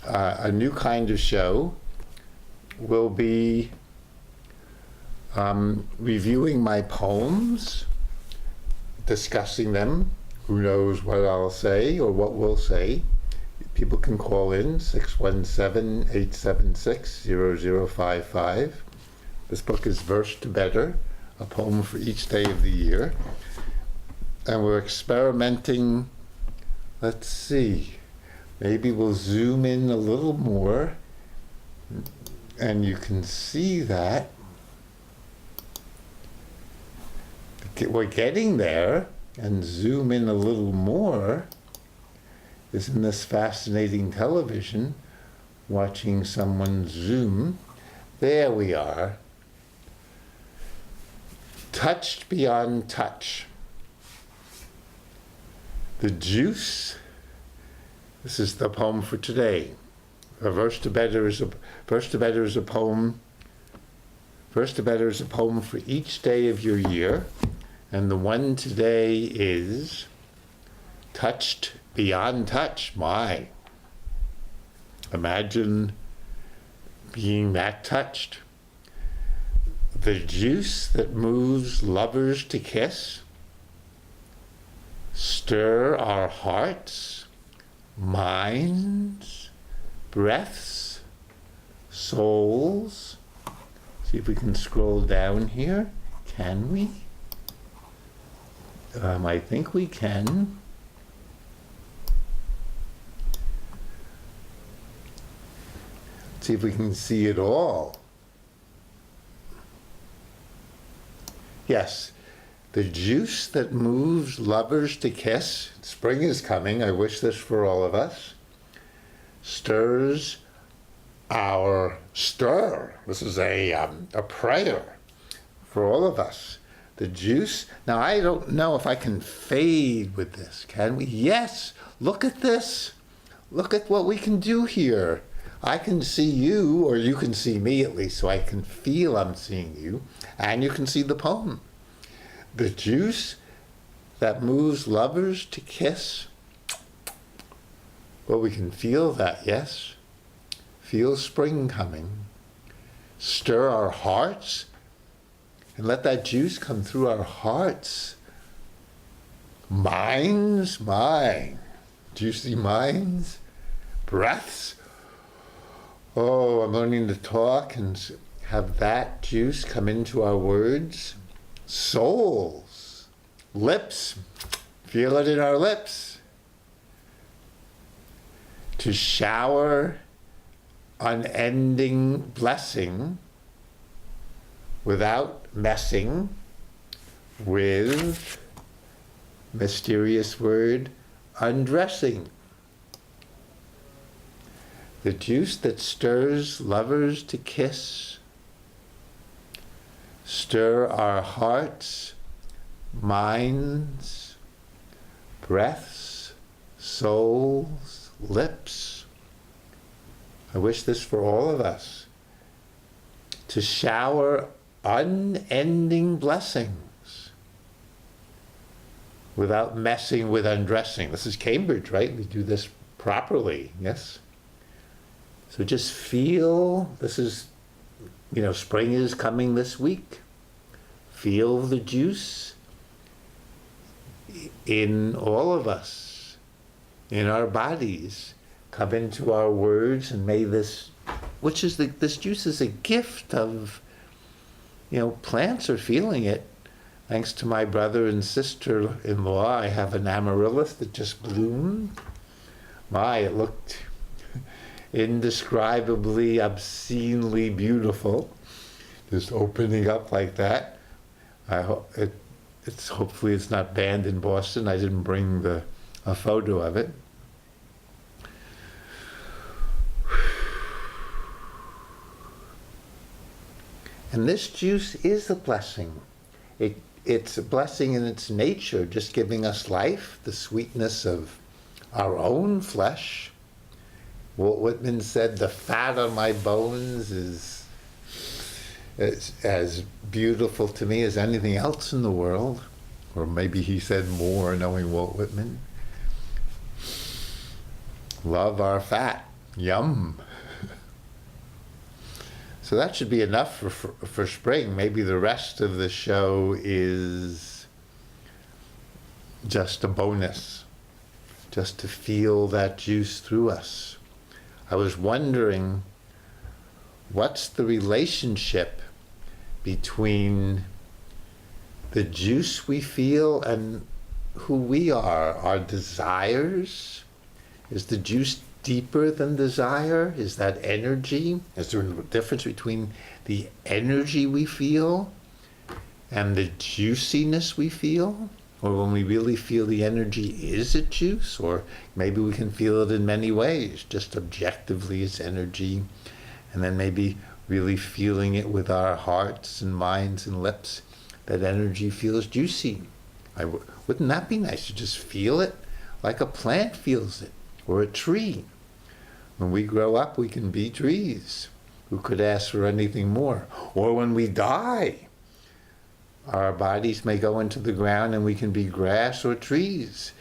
a new kind of show. We'll be reviewing my poems, discussing them. Who knows what I'll say or what we'll say. People can call in 617-876-0055. This book is Verse to Better, a poem for each day of the year. And we're experimenting. Let's see. Maybe we'll zoom in a little more and you can see that. We're getting there, and zoom in a little more. Isn't this fascinating television? Watching someone zoom. There we are. Touched beyond touch. The juice. This is the poem for today. Verse to Better is a poem. Verse to Better is a poem for each day of your year. And the one today is touched beyond touch. My. Imagine being that touched. The juice that moves lovers to kiss, stir our hearts, minds, breaths, souls. See if we can scroll down here. Can we? I think we can. See if we can see it all. Yes, the juice that moves lovers to kiss, spring is coming, I wish this for all of us, stirs our stir. This is a prayer for all of us. The juice. Now, I don't know if I can fade with this. Can we? Yes. Look at this. Look at what we can do here. I can see you, or you can see me at least, so I can feel I'm seeing you, and you can see the poem. The juice that moves lovers to kiss. Well, we can feel that, yes. Feel spring coming. Stir our hearts. And let that juice come through our hearts. Minds, my juicy minds. Breaths. Oh, I'm learning to talk and have that juice come into our words. Souls. Lips. Feel it in our lips. To shower unending blessing without messing with, mysterious word, undressing. The juice that stirs lovers to kiss, stir our hearts, minds, breaths, souls, lips. I wish this for all of us. To shower unending blessings without messing with undressing. This is Cambridge, right? We do this properly, yes? So just feel, this is, spring is coming this week. Feel the juice in all of us, in our bodies, come into our words, and may this, this juice is a gift of, plants are feeling it. Thanks to my brother and sister-in-law, I have an amaryllis that just bloomed. It looked indescribably, obscenely beautiful. Just opening up like that. I hope hopefully it's not banned in Boston. I didn't bring a photo of it. And this juice is a blessing. It's a blessing in its nature, just giving us life, the sweetness of our own flesh. Walt Whitman said, the fat on my bones is as beautiful to me as anything else in the world. Or maybe he said more, knowing Walt Whitman. Love our fat. Yum. So that should be enough for spring. Maybe the rest of the show is just a bonus, just to feel that juice through us. I was wondering, what's the relationship between the juice we feel and who we are? Our desires? Is the juice deeper than desire? Is that energy? Is there a difference between the energy we feel and the juiciness we feel? Or when we really feel the energy, is it juice? Or maybe we can feel it in many ways, just objectively it's energy, and then maybe really feeling it with our hearts and minds and lips, that energy feels juicy. Wouldn't that be nice to just feel it like a plant feels it, or a tree? When we grow up, we can be trees. Who could ask for anything more? Or when we die, our bodies may go into the ground and we can be grass or trees.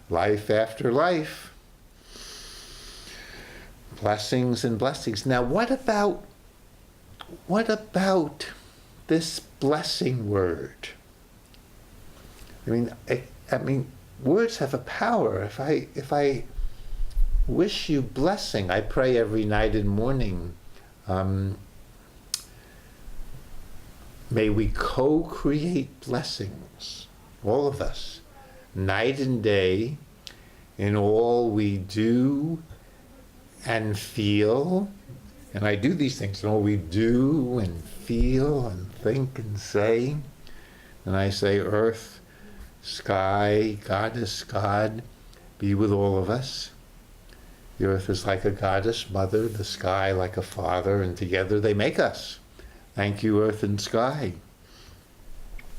Life after life. Blessings and blessings. Now, what about this blessing word? I mean, words have a power. If I wish you blessing, I pray every night and morning. May we co-create blessings, all of us, night and day, in all we do and feel. And I do these things in all we do and feel and think and say. And I say, earth, sky, goddess, God, be with all of us. The earth is like a goddess mother, the sky like a father, and together they make us. Thank you, earth and sky.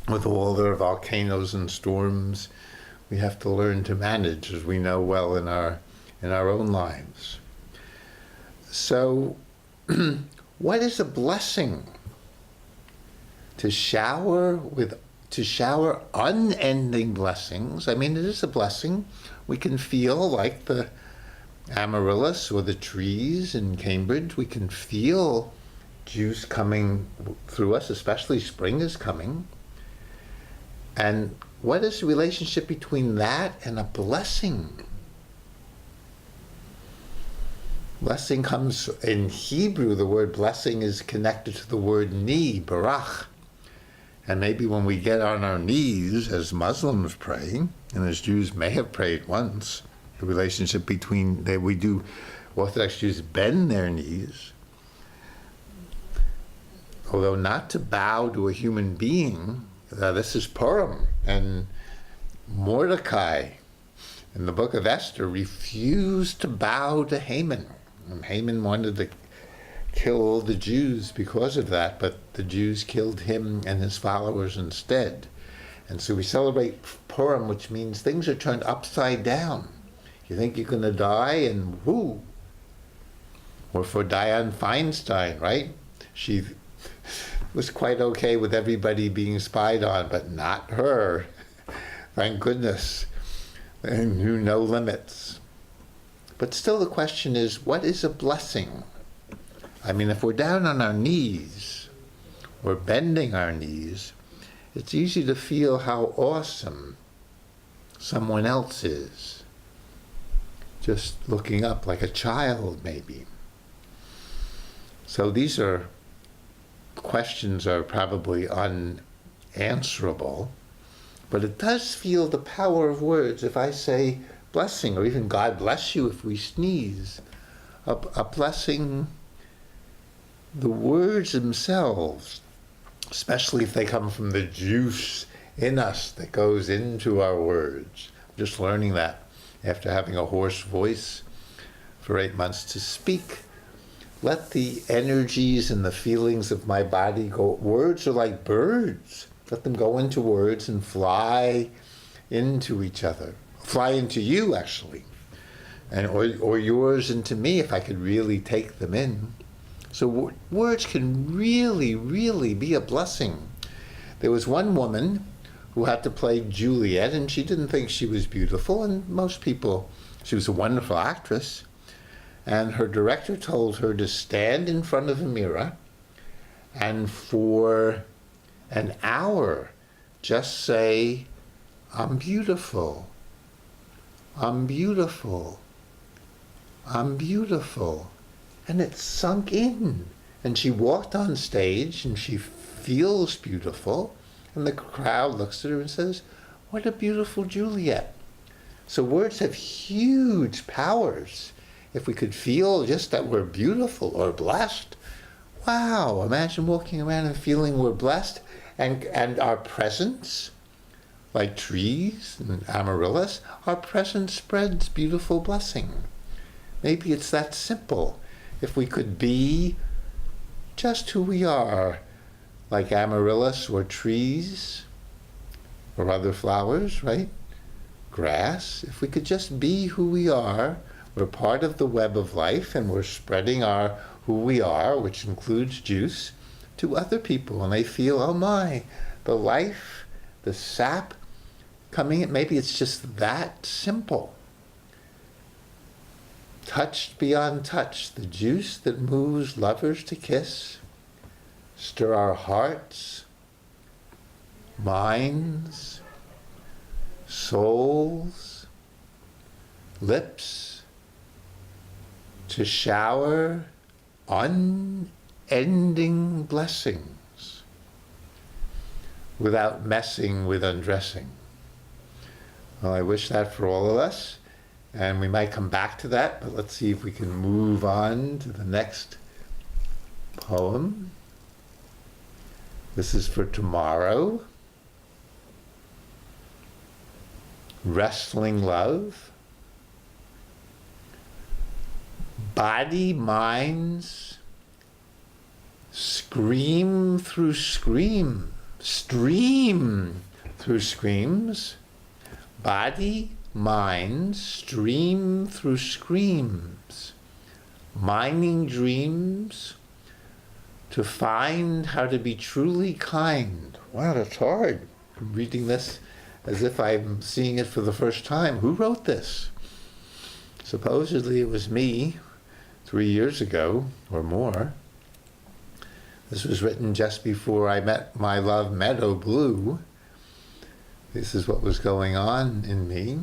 With all their volcanoes and storms, we have to learn to manage, as we know well in our own lives. So, what is a blessing? To shower unending blessings. I mean, it is a blessing. We can feel like the amaryllis or the trees in Cambridge. We can feel juice coming through us, especially spring is coming. And what is the relationship between that and a blessing? Blessing comes in Hebrew. The word blessing is connected to the word ni, barach. And maybe when we get on our knees, as Muslims pray, and as Jews may have prayed once, the relationship between, Orthodox Jews bend their knees, although not to bow to a human being. This is Purim, and Mordecai in the book of Esther refused to bow to Haman. And Haman wanted to kill the Jews because of that, but the Jews killed him and his followers instead. And so we celebrate Purim, which means things are turned upside down. You think you're going to die, and whoo! Or for Dianne Feinstein, right? She was quite okay with everybody being spied on, but not her. Thank goodness. And knew no limits. But still the question is, what is a blessing? I mean, if we're down on our knees, or bending our knees, it's easy to feel how awesome someone else is. Just looking up like a child, maybe. So these questions are probably unanswerable, but it does feel the power of words. If I say blessing, or even God bless you if we sneeze, a blessing, the words themselves, especially if they come from the juice in us that goes into our words. I'm just learning that after having a hoarse voice for 8 months to speak. Let the energies and the feelings of my body go. Words are like birds. Let them go into words and fly into each other. Fly into you, actually. Or yours into me, if I could really take them in. So words can really, really be a blessing. There was one woman who had to play Juliet, and she didn't think she was beautiful, and most people, she was a wonderful actress. And her director told her to stand in front of a mirror and for an hour just say, "I'm beautiful. I'm beautiful. I'm beautiful." And it sunk in. And she walked on stage and she feels beautiful. And the crowd looks at her and says, "What a beautiful Juliet." So words have huge powers. If we could feel just that we're beautiful or blessed, wow, imagine walking around and feeling we're blessed, and our presence, like trees and amaryllis, our presence spreads beautiful blessing. Maybe it's that simple. If we could be just who we are, like amaryllis or trees or other flowers, right? Grass. If we could just be who we are, we're part of the web of life, and we're spreading our who we are, which includes juice, to other people, and they feel, oh my, the life, the sap coming in. Maybe it's just that simple. Touched beyond touch, the juice that moves lovers to kiss, stir our hearts, minds, souls, lips, to shower unending blessings without messing with undressing. Well, I wish that for all of us, and we might come back to that, but let's see if we can move on to the next poem. This is for tomorrow. Wrestling Love. Body, minds, scream through scream, stream through screams. Body, minds, stream through screams, mining dreams to find how to be truly kind. Wow, that's hard. I'm reading this as if I'm seeing it for the first time. Who wrote this? Supposedly it was me 3 years ago or more. This was written just before I met my love Meadow Blue. This is what was going on in me.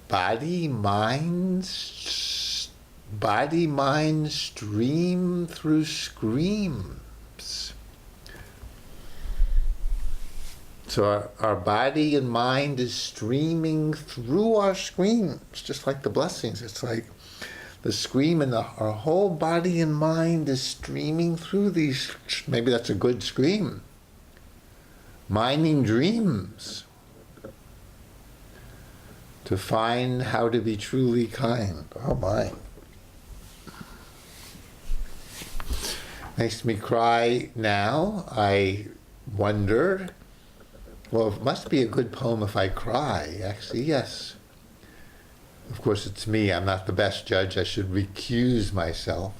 Body, mind, stream through screams. So our body and mind is streaming through our screams, just like the blessings. It's like the scream, and our whole body and mind is streaming through these. Maybe that's a good scream. Mining dreams to find how to be truly kind. Oh my. Makes me cry now. I wonder, well, it must be a good poem if I cry. Actually, yes. Of course, it's me. I'm not the best judge. I should recuse myself.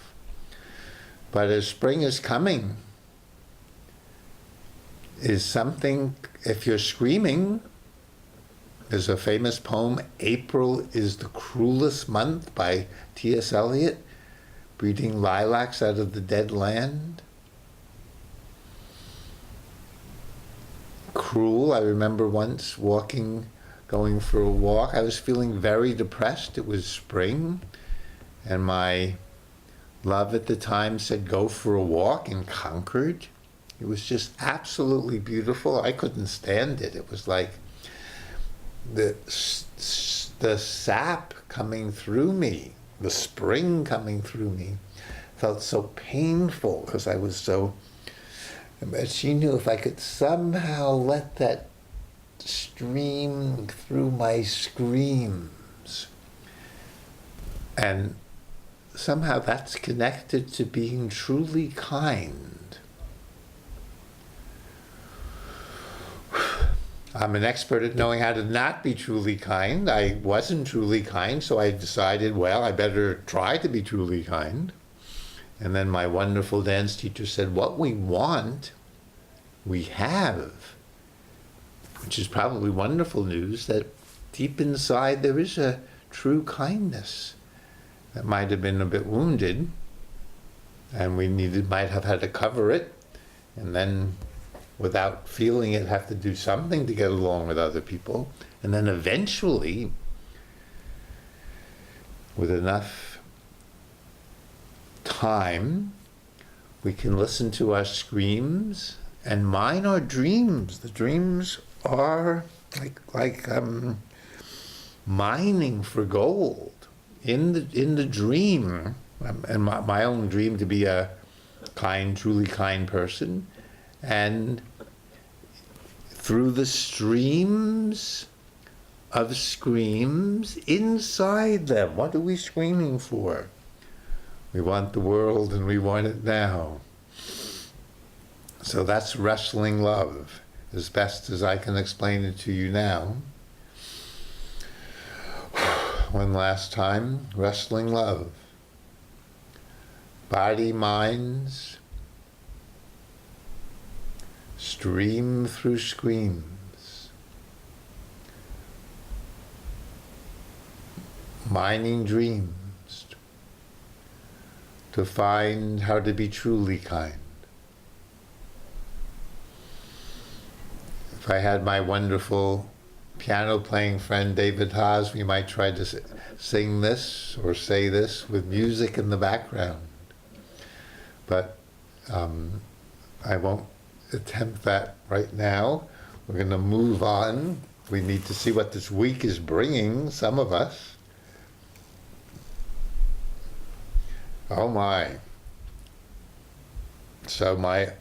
But as spring is coming, is something, if you're screaming, there's a famous poem, April is the Cruelest Month by T.S. Eliot, breeding lilacs out of the dead land. Cruel. I remember once going for a walk. I was feeling very depressed. It was spring, and my love at the time said, go for a walk in Concord. It was just absolutely beautiful. I couldn't stand it. It was like the sap coming through me, the spring coming through me, felt so painful because I was so, but she knew if I could somehow let that stream through my screams, and somehow that's connected to being truly kind. I'm an expert at knowing how to not be truly kind. I wasn't truly kind, so I decided, well, I better try to be truly kind. And then my wonderful dance teacher said, what we want, we have. Which is probably wonderful news, that deep inside there is a true kindness. that might have been a bit wounded, and we might have had to cover it, and then without feeling it have to do something to get along with other people. And then eventually, with enough time, we can listen to our screams and mine our dreams. The dreams are like mining for gold. In the dream, and my own dream to be a kind, truly kind person, and through the streams of screams inside them. What are we screaming for? We want the world and we want it now. So that's wrestling love, as best as I can explain it to you now. One last time, wrestling love. Body, minds, stream through screams. Mining dreams to find how to be truly kind. If I had my wonderful piano-playing friend David Haas, we might try to sing this or say this with music in the background. But I won't attempt that right now. We're going to move on. We need to see what this week is bringing, some of us. Oh my. So my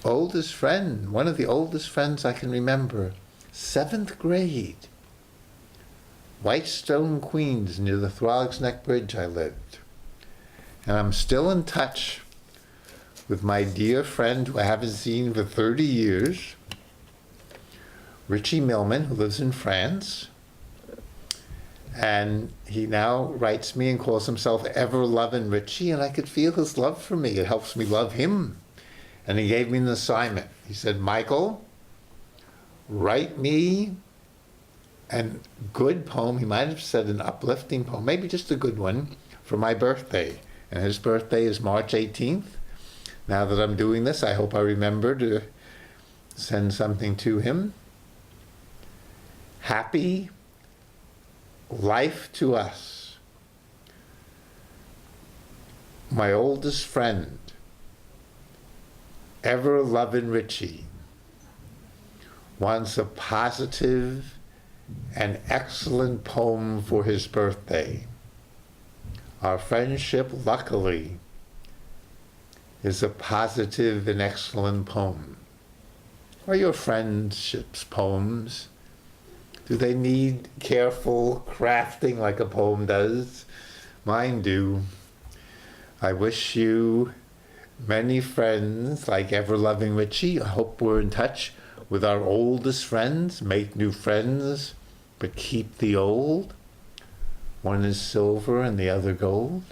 oldest friend, one of the oldest friends I can remember, 7th grade, Whitestone, Queens, near the Throgs Neck Bridge I lived. And I'm still in touch with my dear friend who I haven't seen for 30 years, Richie Millman, who lives in France. And he now writes me and calls himself Ever Lovin' Richie, and I could feel his love for me. It helps me love him. And he gave me an assignment. He said, Michael, write me a good poem. He might have said an uplifting poem, maybe just a good one, for my birthday. And his birthday is March 18th. Now that I'm doing this, I hope I remember to send something to him. Happy life to us. My oldest friend, Ever Lovin' Richie, wants a positive and excellent poem for his birthday. Our friendship, luckily, is a positive and excellent poem. Are your friendships poems? Do they need careful crafting like a poem does? Mine do. I wish you many friends like Ever Loving Richie. I hope we're in touch with our oldest friends. Make new friends, but keep the old. One is silver and the other gold.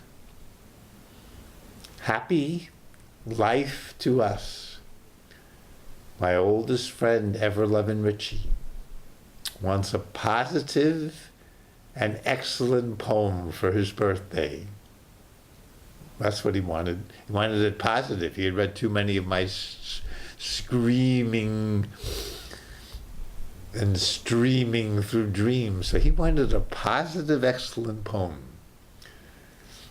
Happy life to us. My oldest friend, Ever Loving Richie, wants a positive and excellent poem for his birthday. That's what he wanted. He wanted it positive. He had read too many of my screaming and streaming through dreams. So he wanted a positive, excellent poem.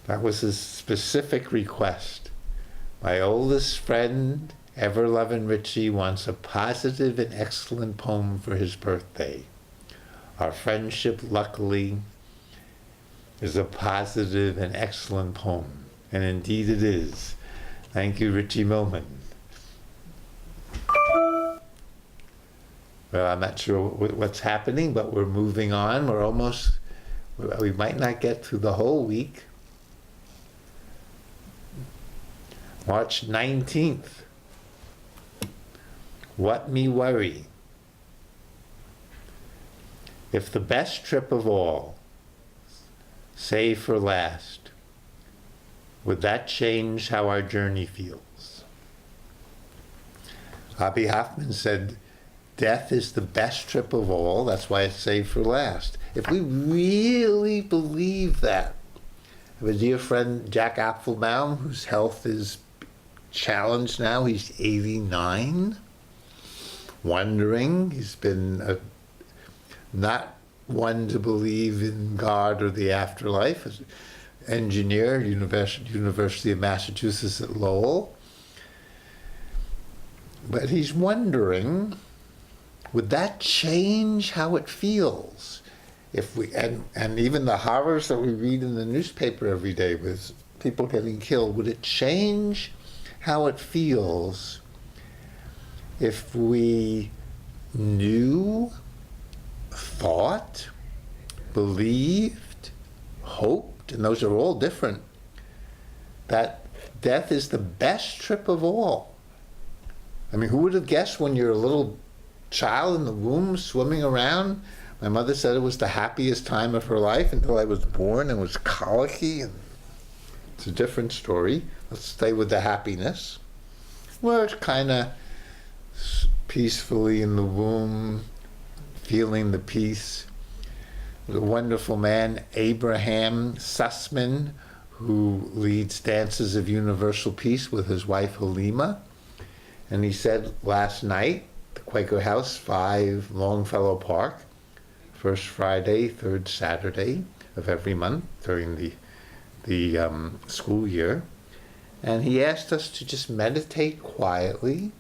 That was his specific request. My oldest friend, Ever Loving Richie, wants a positive and excellent poem for his birthday. Our friendship, luckily, is a positive and excellent poem. And indeed it is. Thank you, Richie Millman. Well, I'm not sure what's happening, but we're moving on. We might not get through the whole week. March 19th. What me worry? If the best trip of all, save for last, would that change how our journey feels? Abby Hoffman said, death is the best trip of all, that's why it's saved for last. if we really believe that. I have a dear friend, Jack Apfelbaum, whose health is challenged now. He's 89, wondering. He's been not one to believe in God or the afterlife. As an engineer, University of Massachusetts at Lowell. But he's wondering, would that change how it feels? If we and even the horrors that we read in the newspaper every day with people getting killed, would it change how it feels if we knew, thought, believed, hoped, and those are all different, that death is the best trip of all? I mean, who would have guessed when you're a little child in the womb swimming around? My mother said it was the happiest time of her life until I was born and was colicky. And it's a different story. Let's stay with the happiness. We're kind of peacefully in the womb, feeling the peace. There's a wonderful man, Abraham Sussman, who leads Dances of Universal Peace with his wife Halima. And he said last night, the Quaker House, 5 Longfellow Park, first Friday, third Saturday of every month during the school year. And he asked us to just meditate quietly,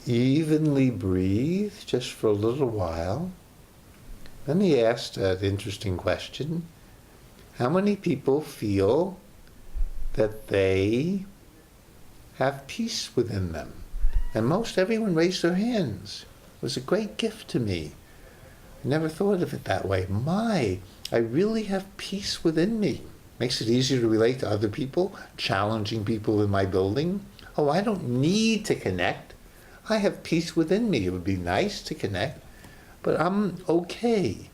evenly breathe just for a little while. Then he asked an interesting question. How many people feel that they have peace within them? And most everyone raised their hands. It was a great gift to me. I never thought of it that way. I really have peace within me. Makes it easier to relate to other people, challenging people in my building. Oh, I don't need to connect. I have peace within me. It would be nice to connect, but I'm okay.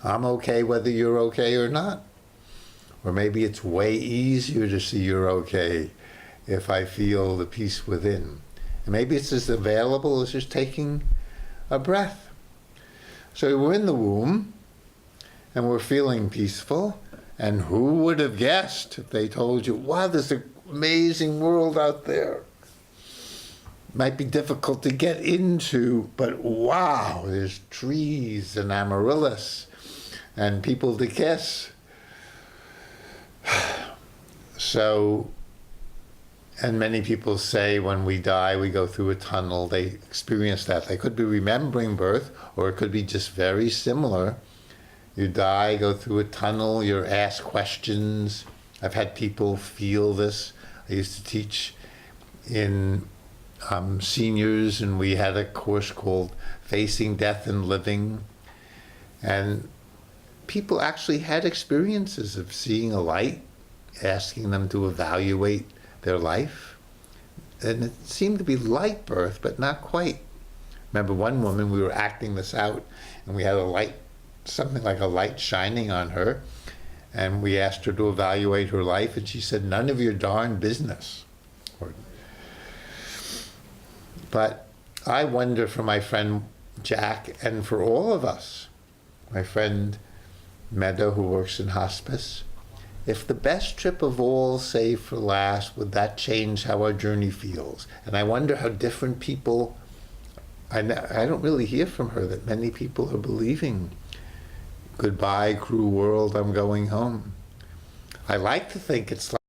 I'm okay whether you're okay or not. Or maybe it's way easier to see you're okay if I feel the peace within. And maybe it's as available as just taking a breath. So we're in the womb, and we're feeling peaceful, and who would have guessed if they told you, wow, there's an amazing world out there. Might be difficult to get into, but wow, there's trees and amaryllis and people to kiss. So, and many people say when we die, we go through a tunnel. They experience that. They could be remembering birth, or it could be just very similar. You die, go through a tunnel, you're asked questions. I've had people feel this. I used to teach in seniors, and we had a course called Facing Death and Living. And people actually had experiences of seeing a light, asking them to evaluate their life. And it seemed to be light birth, but not quite. Remember one woman, we were acting this out, and we had a light, something like a light shining on her, and we asked her to evaluate her life, and she said, none of your darn business. But I wonder for my friend Jack, and for all of us, my friend Meadow, who works in hospice, if the best trip of all saved for last, would that change how our journey feels? And I wonder how different people, I don't really hear from her that many people are believing, goodbye, cruel world, I'm going home. I like to think it's like